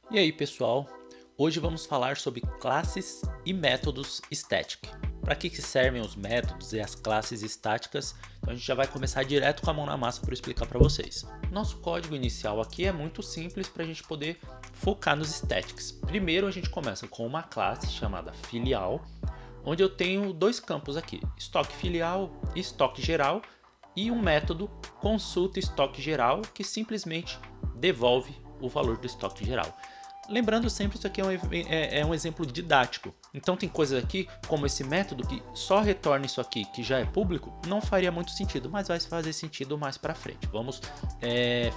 E aí pessoal, hoje vamos falar sobre classes e métodos static. Para que servem os métodos e as classes estáticas? Então a gente já vai começar direto com a mão na massa para explicar para vocês. Nosso código inicial aqui é muito simples para a gente poder focar nos statics. Primeiro a gente começa com uma classe chamada filial, onde eu tenho dois campos aqui, estoque filial e estoque geral, e um método consulta estoque geral que simplesmente devolve o valor do estoque geral. Lembrando sempre, isso aqui é um exemplo didático. Então tem coisas aqui, como esse método, que só retorna isso aqui, que já é público, não faria muito sentido, mas vai fazer sentido mais para frente. Vamos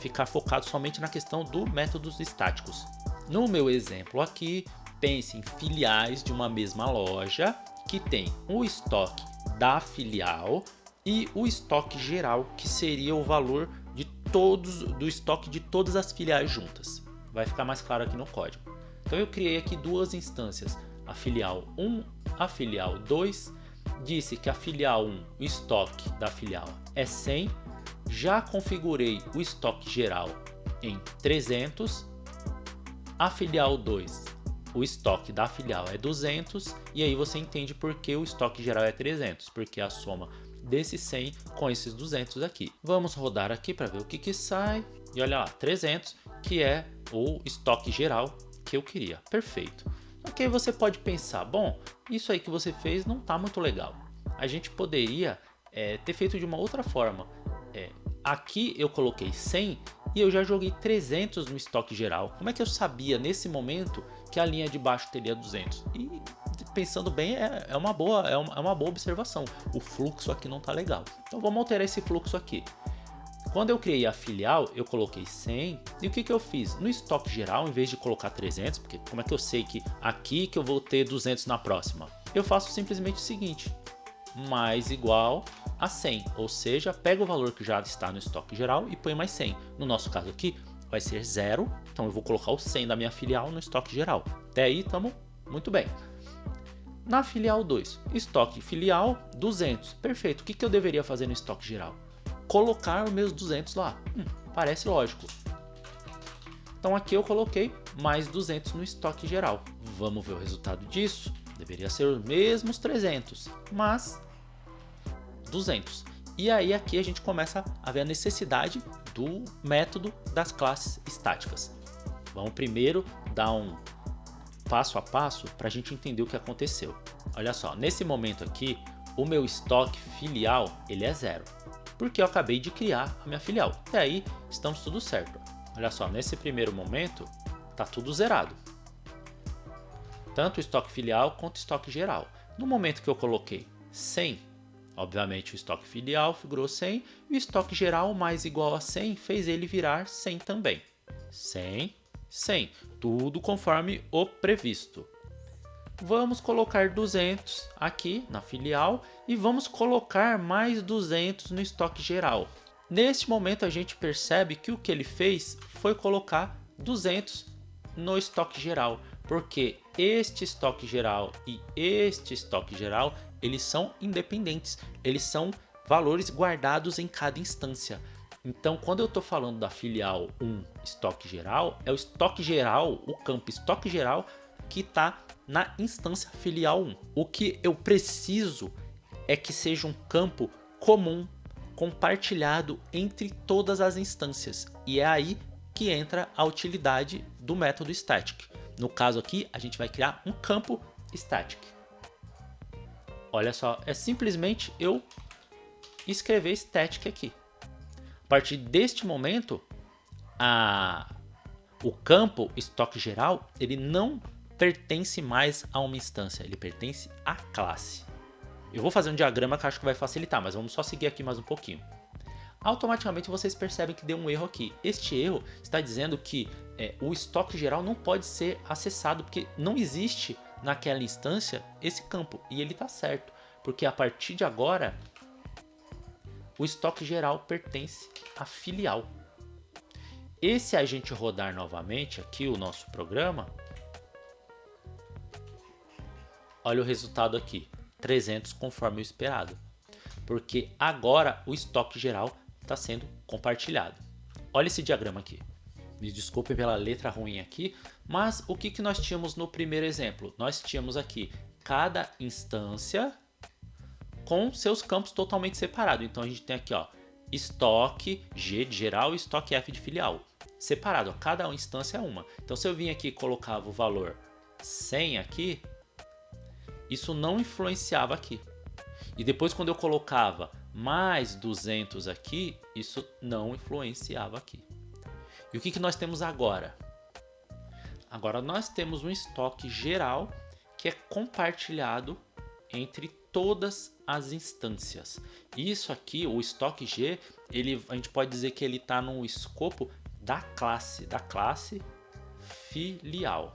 ficar focado somente na questão dos métodos estáticos. No meu exemplo aqui, pense em filiais de uma mesma loja, que tem o estoque da filial e o estoque geral, que seria o valor de do estoque de todas as filiais juntas. Vai ficar mais claro aqui no código. Então eu criei aqui duas instâncias, a filial 1, a filial 2, disse que a filial 1, o estoque da filial é 100, já configurei o estoque geral em 300, a filial 2, o estoque da filial é 200, e aí você entende por que o estoque geral é 300, porque a soma desse 100 com esses 200 aqui. Vamos rodar aqui para ver o que sai, e olha lá, 300, que é o estoque geral que eu queria. Perfeito. Ok, você pode pensar, bom, isso aí que você fez não está muito legal. A gente poderia ter feito de uma outra forma. Aqui eu coloquei 100 e eu já joguei 300 no estoque geral. Como é que eu sabia nesse momento que a linha de baixo teria 200? E pensando bem, é uma boa observação. O fluxo aqui não está legal. Então vamos alterar esse fluxo aqui. Quando eu criei a filial, eu coloquei 100, e o que eu fiz? No estoque geral, em vez de colocar 300, porque como é que eu sei que aqui que eu vou ter 200 na próxima? Eu faço simplesmente o seguinte, mais igual a 100, ou seja, pega o valor que já está no estoque geral e põe mais 100. No nosso caso aqui, vai ser 0, então eu vou colocar o 100 da minha filial no estoque geral. Até aí, estamos muito bem. Na filial 2, estoque filial 200, perfeito. O que eu deveria fazer no estoque geral? Colocar os meus 200 lá. Parece lógico. Então aqui eu coloquei mais 200 no estoque geral. Vamos ver o resultado disso. Deveria ser os mesmos 300, mas 200. E aí aqui a gente começa a ver a necessidade do método das classes estáticas. Vamos primeiro dar um passo a passo para a gente entender o que aconteceu. Olha só, nesse momento aqui, o meu estoque filial ele é 0. Porque eu acabei de criar a minha filial. E aí estamos tudo certo. Olha só, nesse primeiro momento está tudo zerado. Tanto o estoque filial quanto o estoque geral. No momento que eu coloquei 100, obviamente o estoque filial figurou 100 e o estoque geral mais igual a 100 fez ele virar 100 também. 100, 100, tudo conforme o previsto. Vamos colocar 200 aqui na filial e vamos colocar mais 200 no estoque geral. Neste momento a gente percebe que o que ele fez foi colocar 200 no estoque geral, porque este estoque geral e este estoque geral, eles são independentes, eles são valores guardados em cada instância. Então, quando eu estou falando da filial 1 estoque geral, é o estoque geral, o campo estoque geral que está na instância filial 1. O que eu preciso é que seja um campo comum, compartilhado entre todas as instâncias. E é aí que entra a utilidade do método static. No caso aqui, a gente vai criar um campo static. Olha só, é simplesmente eu escrever static aqui. A partir deste momento, o campo estoque geral, ele não pertence mais a uma instância, ele pertence à classe. Eu vou fazer um diagrama que acho que vai facilitar, mas vamos só seguir aqui mais um pouquinho. Automaticamente vocês percebem que deu um erro aqui. Este erro está dizendo que o estoque geral não pode ser acessado, porque não existe naquela instância esse campo. E ele está certo, porque a partir de agora, o estoque geral pertence à filial. E se a gente rodar novamente aqui o nosso programa, olha o resultado aqui, 300 conforme o esperado, porque agora o estoque geral está sendo compartilhado. Olha esse diagrama aqui. Me desculpe pela letra ruim aqui, mas o que nós tínhamos no primeiro exemplo? Nós tínhamos aqui cada instância com seus campos totalmente separados. Então a gente tem aqui, ó, estoque G de geral e estoque F de filial. Separado, ó, cada instância é uma. Então se eu vim aqui e colocava o valor 100 aqui, isso não influenciava aqui. E depois quando eu colocava mais 200 aqui, isso não influenciava aqui. E o que nós temos agora? Agora nós temos um estoque geral que é compartilhado entre todas as instâncias. Isso aqui, o estoque G, a gente pode dizer que ele está no escopo da classe filial.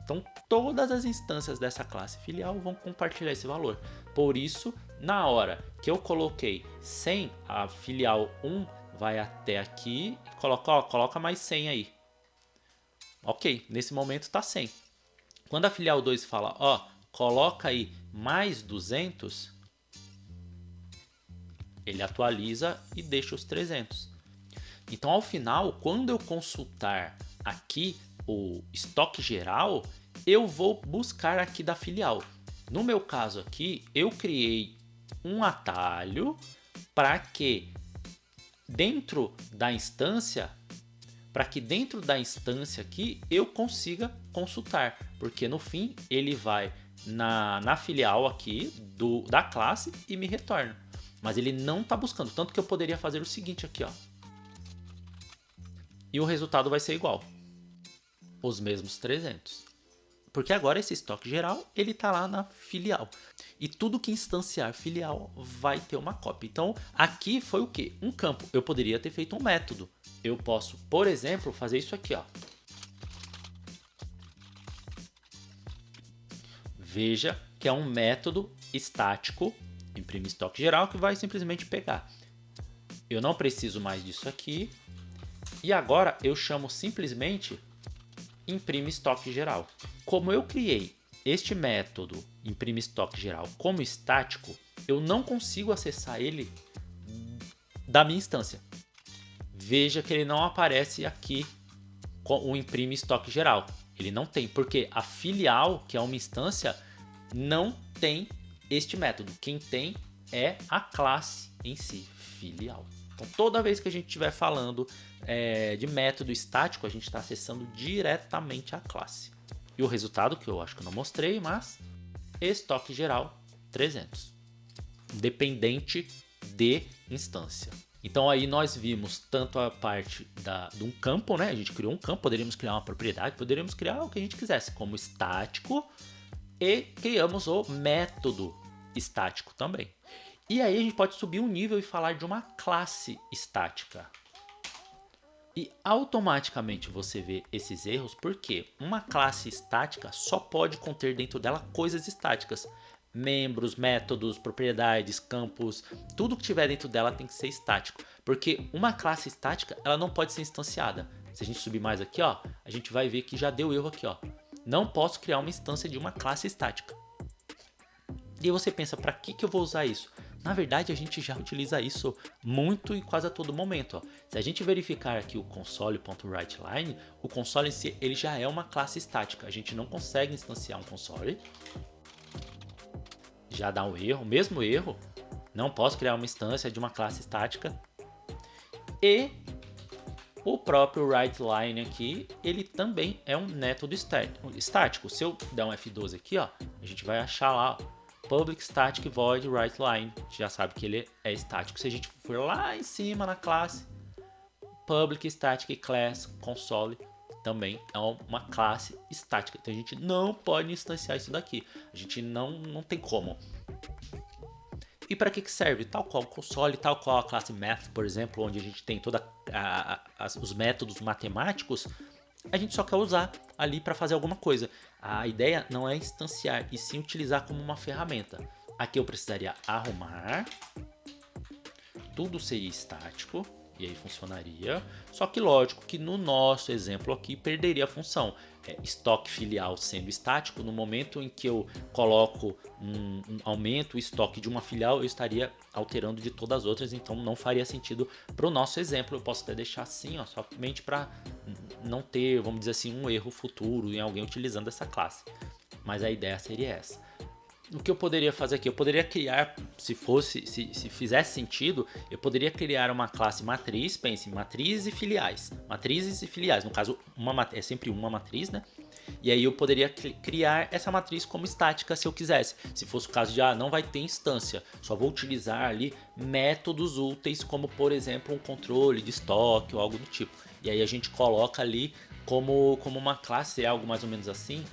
Então todas as instâncias dessa classe filial vão compartilhar esse valor. Por isso, na hora que eu coloquei 100, a filial 1 vai até aqui e coloca mais 100 aí. Ok, nesse momento está 100. Quando a filial 2 fala, ó, coloca aí mais 200, ele atualiza e deixa os 300. Então, ao final, quando eu consultar aqui o estoque geral, eu vou buscar aqui da filial. No meu caso aqui, eu criei um atalho para que dentro da instância aqui eu consiga consultar, porque no fim ele vai na filial aqui da classe e me retorna. Mas ele não está buscando, tanto que eu poderia fazer o seguinte aqui, ó. E o resultado vai ser igual, os mesmos 300. Porque agora esse estoque geral, ele está lá na filial. E tudo que instanciar filial vai ter uma cópia. Então, aqui foi o quê? Um campo. Eu poderia ter feito um método. Eu posso, por exemplo, fazer isso aqui, ó. Veja que é um método estático, imprime estoque geral, que vai simplesmente pegar. Eu não preciso mais disso aqui. E agora eu chamo simplesmente imprime estoque geral. Como eu criei este método imprime estoque geral como estático, eu não consigo acessar ele da minha instância. Veja que ele não aparece aqui com o imprime estoque geral. Ele não tem, porque a filial, que é uma instância, não tem este método. Quem tem é a classe em si, filial. Então, toda vez que a gente estiver falando de método estático, a gente está acessando diretamente a classe. E o resultado, que eu acho que eu não mostrei, mas estoque geral 300, dependente de instância. Então aí nós vimos tanto a parte de um campo, né? A gente criou um campo, poderíamos criar uma propriedade, poderíamos criar o que a gente quisesse, como estático, e criamos o método estático também. E aí a gente pode subir um nível e falar de uma classe estática. E automaticamente você vê esses erros porque uma classe estática só pode conter dentro dela coisas estáticas. Membros, métodos, propriedades, campos, tudo que tiver dentro dela tem que ser estático. Porque uma classe estática, ela não pode ser instanciada. Se a gente subir mais aqui, ó, a gente vai ver que já deu erro aqui, ó. Não posso criar uma instância de uma classe estática. E aí você pensa, para que eu vou usar isso? Na verdade, a gente já utiliza isso muito e quase a todo momento. Ó. Se a gente verificar aqui o console.writeLine, o console em si ele já é uma classe estática. A gente não consegue instanciar um console. Já dá um erro, mesmo erro. Não posso criar uma instância de uma classe estática. E o próprio writeLine aqui, ele também é um método estático. Se eu der um F12 aqui, ó, a gente vai achar lá, ó, public static void writeLine, já sabe que ele é estático. Se a gente for lá em cima na classe, public static class console também é uma classe estática. Então a gente não pode instanciar isso daqui. A gente não tem como. E para que serve? Tal qual o console, tal qual a classe math, por exemplo, onde a gente tem todos os métodos matemáticos, a gente só quer usar ali para fazer alguma coisa. A ideia não é instanciar, e sim utilizar como uma ferramenta. Aqui eu precisaria arrumar, tudo seria estático, E aí funcionaria, só que lógico que no nosso exemplo aqui perderia a função. Estoque filial sendo estático, no momento em que eu coloco aumento o estoque de uma filial, eu estaria alterando de todas as outras, então não faria sentido para o nosso exemplo. Eu posso até deixar assim, ó, somente para não ter, vamos dizer assim, um erro futuro em alguém utilizando essa classe. Mas a ideia seria essa. O que eu poderia fazer aqui? Eu poderia criar, se fizesse sentido, eu poderia criar uma classe matriz, pense, matrizes e filiais. Matrizes e filiais, no caso, é sempre uma matriz, né? E aí eu poderia criar essa matriz como estática se eu quisesse. Se fosse o caso de, não vai ter instância, só vou utilizar ali métodos úteis, como por exemplo um controle de estoque ou algo do tipo. E aí a gente coloca ali como uma classe, algo mais ou menos assim.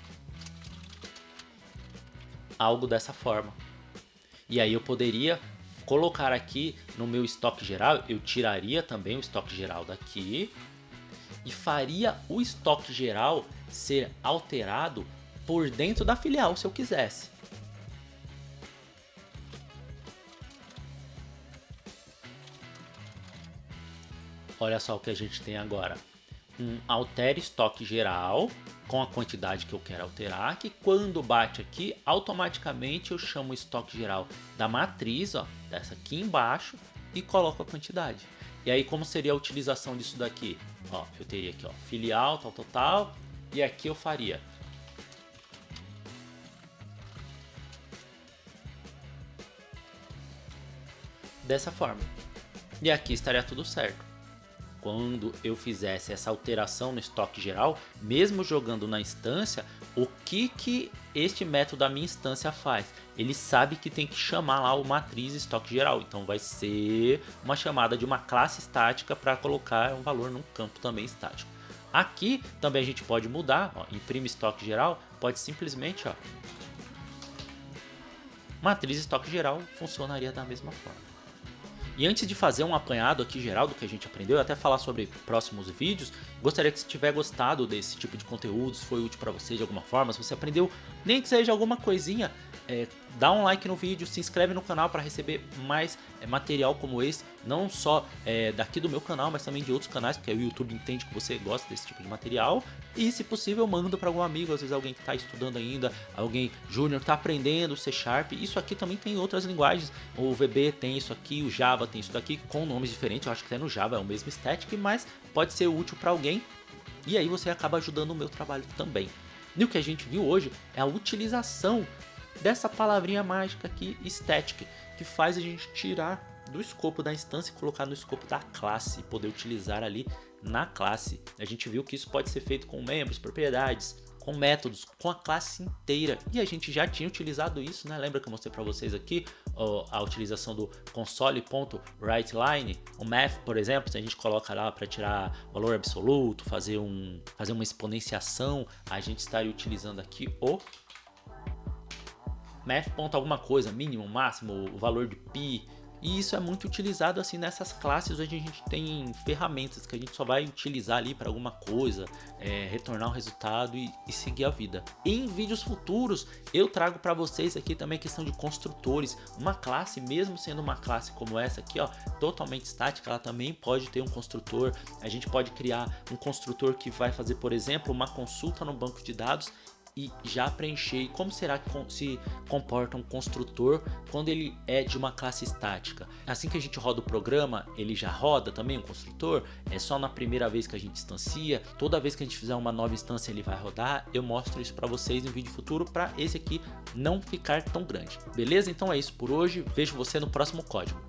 Algo dessa forma. E aí eu poderia colocar aqui no meu estoque geral, eu tiraria também o estoque geral daqui e faria o estoque geral ser alterado por dentro da filial se eu quisesse. Olha só o que a gente tem agora. Altere estoque geral com a quantidade que eu quero alterar, que quando bate aqui, automaticamente eu chamo o estoque geral da matriz, ó, dessa aqui embaixo, e coloco a quantidade. E aí como seria a utilização disso daqui? Ó, eu teria aqui, ó, filial, tal, e aqui eu faria dessa forma. E aqui estaria tudo certo. Quando eu fizesse essa alteração no estoque geral, mesmo jogando na instância, o que este método da minha instância faz? Ele sabe que tem que chamar lá o matriz estoque geral, então vai ser uma chamada de uma classe estática para colocar um valor num campo também estático. Aqui também a gente pode mudar, ó, imprime estoque geral, pode simplesmente, ó, matriz estoque geral funcionaria da mesma forma. E antes de fazer um apanhado aqui geral do que a gente aprendeu, até falar sobre próximos vídeos, gostaria que se tiver gostado desse tipo de conteúdo, se foi útil para você de alguma forma, se você aprendeu nem que seja alguma coisinha, dá um like no vídeo, se inscreve no canal para receber mais material como esse, não só daqui do meu canal, mas também de outros canais, porque o YouTube entende que você gosta desse tipo de material. E se possível, manda para algum amigo, às vezes alguém que está estudando ainda, alguém júnior que está aprendendo C#. Isso aqui também tem outras linguagens, o VB tem isso aqui, o Java tem isso daqui, com nomes diferentes. Eu acho que até no Java é o mesmo static, mas pode ser útil para alguém. E aí você acaba ajudando o meu trabalho também. E o que a gente viu hoje é a utilização dessa palavrinha mágica aqui, static, que faz a gente tirar do escopo da instância e colocar no escopo da classe, e poder utilizar ali na classe. A gente viu que isso pode ser feito com membros, propriedades, com métodos, com a classe inteira. E a gente já tinha utilizado isso, né? Lembra que eu mostrei para vocês aqui a utilização do console.writeLine, o math, por exemplo, se a gente coloca lá para tirar valor absoluto, fazer uma exponenciação, a gente estaria utilizando aqui o math. Alguma coisa, mínimo, máximo, o valor de pi. E isso é muito utilizado assim nessas classes onde a gente tem ferramentas que a gente só vai utilizar ali para alguma coisa, retornar um resultado e seguir a vida. Em vídeos futuros eu trago para vocês aqui também a questão de construtores. Uma classe, mesmo sendo uma classe como essa aqui, ó, totalmente estática, ela também pode ter um construtor. A gente pode criar um construtor que vai fazer, por exemplo, uma consulta no banco de dados e já preencher. Como será que se comporta um construtor quando ele é de uma classe estática? Assim que a gente roda o programa, ele já roda também um construtor? É só na primeira vez que a gente instancia? Toda vez que a gente fizer uma nova instância ele vai rodar? Eu mostro isso para vocês em vídeo futuro, para esse aqui não ficar tão grande. Beleza? Então é isso por hoje. Vejo você no próximo código.